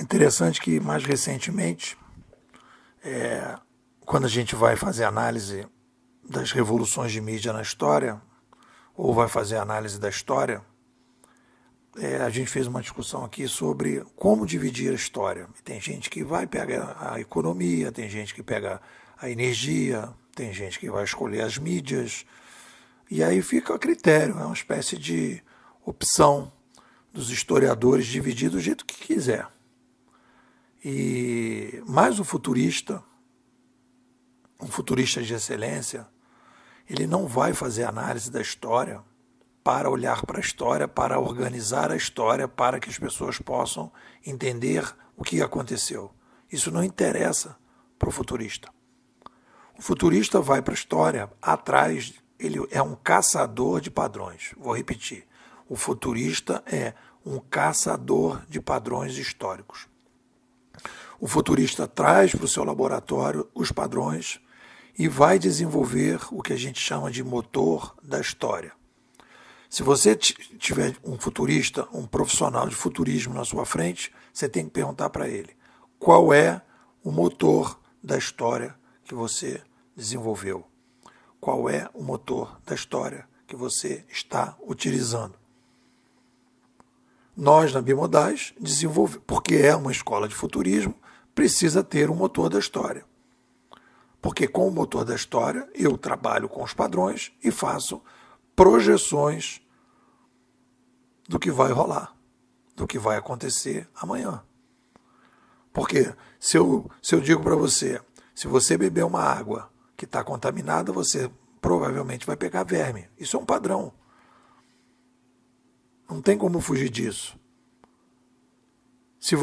Interessante que, mais recentemente, quando a gente vai fazer análise das revoluções de mídia na história, ou vai fazer análise da história, a gente fez uma discussão aqui sobre como dividir a história. Tem gente que vai pegar a economia, tem gente que pega a energia, tem gente que vai escolher as mídias, e aí fica a critério, é uma espécie de opção dos historiadores dividir do jeito que quiser. Mas um futurista de excelência, ele não vai fazer análise da história para olhar para a história, para organizar a história, para que as pessoas possam entender o que aconteceu. Isso não interessa para o futurista. O futurista vai para a história atrás, ele é um caçador de padrões. Vou repetir. O futurista é um caçador de padrões históricos. O futurista traz para o seu laboratório os padrões e vai desenvolver o que a gente chama de motor da história. Se você tiver um futurista, um profissional de futurismo na sua frente, você tem que perguntar para ele qual é o motor da história que você desenvolveu. Qual é o motor da história que você está utilizando. Nós, na Bimodais, desenvolvemos, porque é uma escola de futurismo, precisa ter um motor da história. Porque com o motor da história, eu trabalho com os padrões e faço projeções do que vai rolar, do que vai acontecer amanhã. Porque se eu digo para você, se você beber uma água que está contaminada, você provavelmente vai pegar verme. Isso é um padrão. Não tem como fugir disso. Se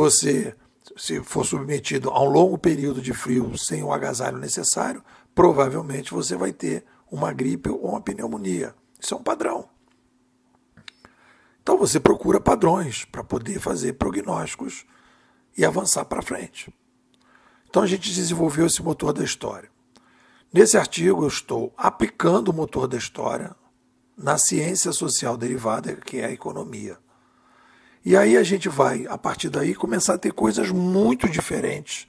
for submetido a um longo período de frio sem o agasalho necessário, provavelmente você vai ter uma gripe ou uma pneumonia. Isso é um padrão. Então você procura padrões para poder fazer prognósticos e avançar para frente. Então a gente desenvolveu esse motor da história. Nesse artigo eu estou aplicando o motor da história na ciência social derivada, que é a economia. E aí a gente vai, a partir daí, começar a ter coisas muito diferentes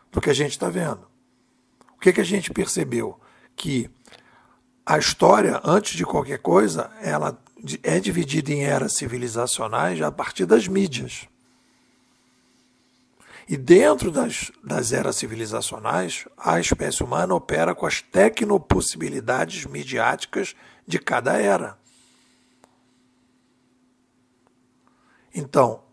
do que a gente está vendo. O que a gente percebeu? Que a história, antes de qualquer coisa, ela é dividida em eras civilizacionais a partir das mídias. E dentro das eras civilizacionais, a espécie humana opera com as tecnopossibilidades midiáticas de cada era. Então,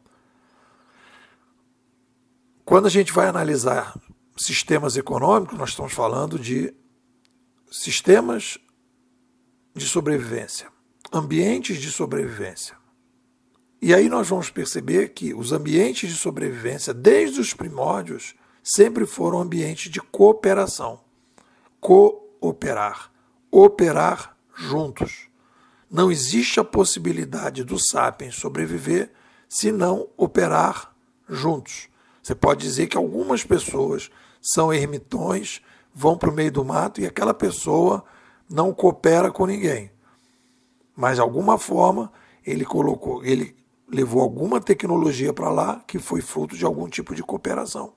quando a gente vai analisar sistemas econômicos, nós estamos falando de sistemas de sobrevivência, ambientes de sobrevivência. E aí nós vamos perceber que os ambientes de sobrevivência, desde os primórdios, sempre foram ambientes de cooperação. Cooperar. Operar juntos. Não existe a possibilidade do sapiens sobreviver se não operar juntos. Você pode dizer que algumas pessoas são ermitões, vão para o meio do mato e aquela pessoa não coopera com ninguém. Mas, de alguma forma, ele levou alguma tecnologia para lá que foi fruto de algum tipo de cooperação.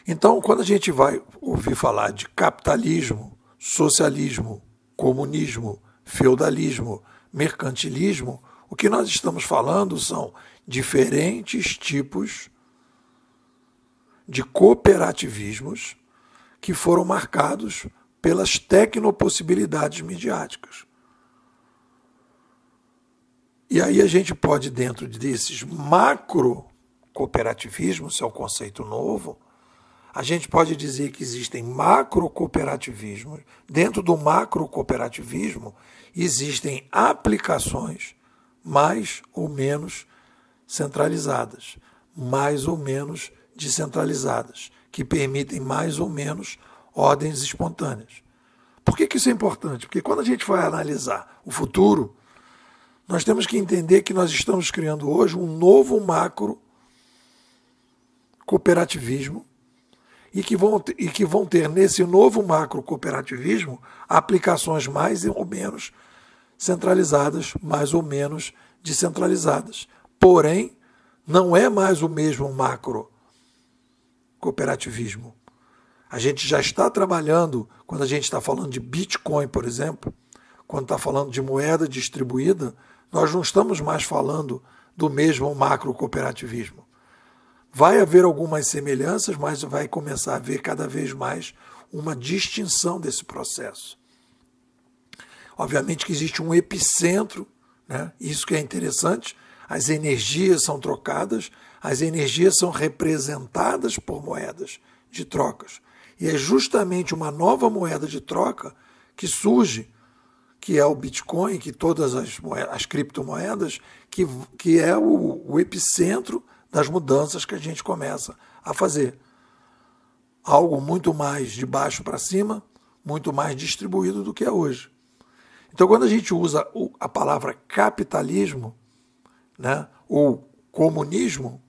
Então, quando a gente vai ouvir falar de capitalismo, socialismo, comunismo, feudalismo, mercantilismo, o que nós estamos falando são diferentes tipos de cooperativismos que foram marcados pelas tecnopossibilidades midiáticas. E aí a gente pode, dentro desses macro-cooperativismos, isso é um conceito novo, a gente pode dizer que existem macro-cooperativismos. Dentro do macro-cooperativismo existem aplicações mais ou menos centralizadas, mais ou menos descentralizadas, que permitem mais ou menos ordens espontâneas. Por que isso é importante? Porque quando a gente vai analisar o futuro, nós temos que entender que nós estamos criando hoje um novo macro cooperativismo e que vão ter nesse novo macro cooperativismo aplicações mais ou menos centralizadas, mais ou menos descentralizadas. Porém, Não é mais o mesmo macro cooperativismo. A gente já está trabalhando, quando a gente está falando de Bitcoin, por exemplo, quando está falando de moeda distribuída, nós não estamos mais falando do mesmo macro cooperativismo. Vai haver algumas semelhanças, mas vai começar a haver cada vez mais uma distinção desse processo. Obviamente que existe um epicentro, né? Isso que é interessante, as energias são trocadas, as energias são representadas por moedas de trocas. E é justamente uma nova moeda de troca que surge, que é o Bitcoin, que todas as criptomoedas, que é o epicentro das mudanças que a gente começa a fazer. Algo muito mais de baixo para cima, muito mais distribuído do que é hoje. Então, quando a gente usa a palavra capitalismo, né, ou comunismo,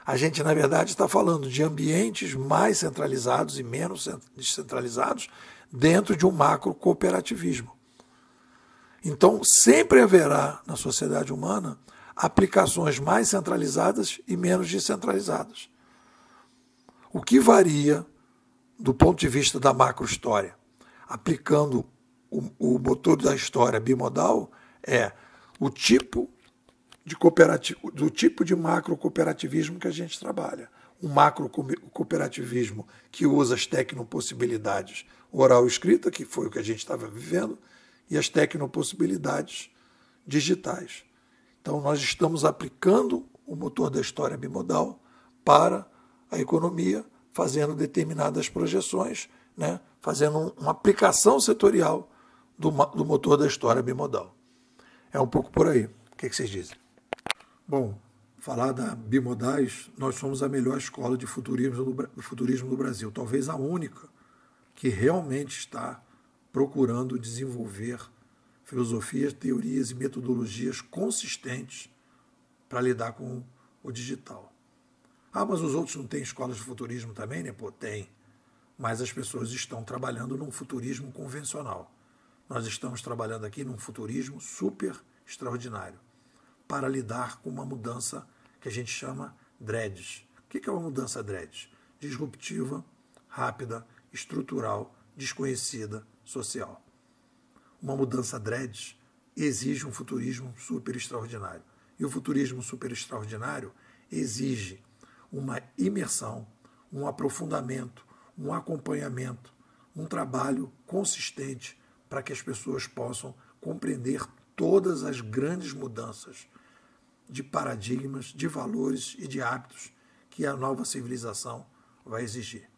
a gente, na verdade, está falando de ambientes mais centralizados e menos descentralizados dentro de um macro cooperativismo. Então, sempre haverá na sociedade humana aplicações mais centralizadas e menos descentralizadas. O que varia do ponto de vista da macro-história, aplicando o motor da história bimodal, é o tipo de macro cooperativismo que a gente trabalha. Um macro cooperativismo que usa as tecnopossibilidades oral e escrita, que foi o que a gente estava vivendo, e as tecnopossibilidades digitais. Então, nós estamos aplicando o motor da história bimodal para a economia, fazendo determinadas projeções, né? Fazendo uma aplicação setorial do motor da história bimodal. É um pouco por aí. O que vocês dizem? Bom, falar da Bimodais, nós somos a melhor escola de futurismo do Brasil, talvez a única que realmente está procurando desenvolver filosofias, teorias e metodologias consistentes para lidar com o digital. Ah, mas os outros não têm escolas de futurismo também, né? Pô, tem. Mas as pessoas estão trabalhando num futurismo convencional. Nós estamos trabalhando aqui num futurismo super extraordinário para lidar com uma mudança que a gente chama DREDS. O que é uma mudança DREDS? Disruptiva, rápida, estrutural, desconhecida, social. Uma mudança DREDS exige um futurismo super extraordinário. E o futurismo super extraordinário exige uma imersão, um aprofundamento, um acompanhamento, um trabalho consistente para que as pessoas possam compreender todas as grandes mudanças de paradigmas, de valores e de hábitos que a nova civilização vai exigir.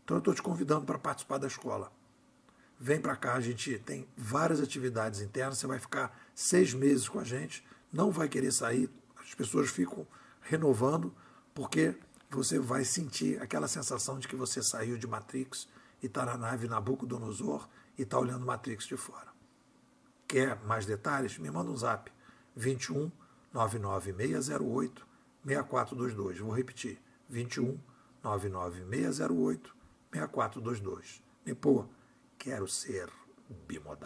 Então eu estou te convidando para participar da escola. Vem para cá, a gente tem várias atividades internas, você vai ficar 6 meses com a gente, não vai querer sair, as pessoas ficam renovando, porque você vai sentir aquela sensação de que você saiu de Matrix e está na nave Nabucodonosor e está olhando Matrix de fora. Quer mais detalhes? Me manda um zap, 21 99608 6422. Vou repetir, 21 99608 6422. E pô, quero ser bimodal.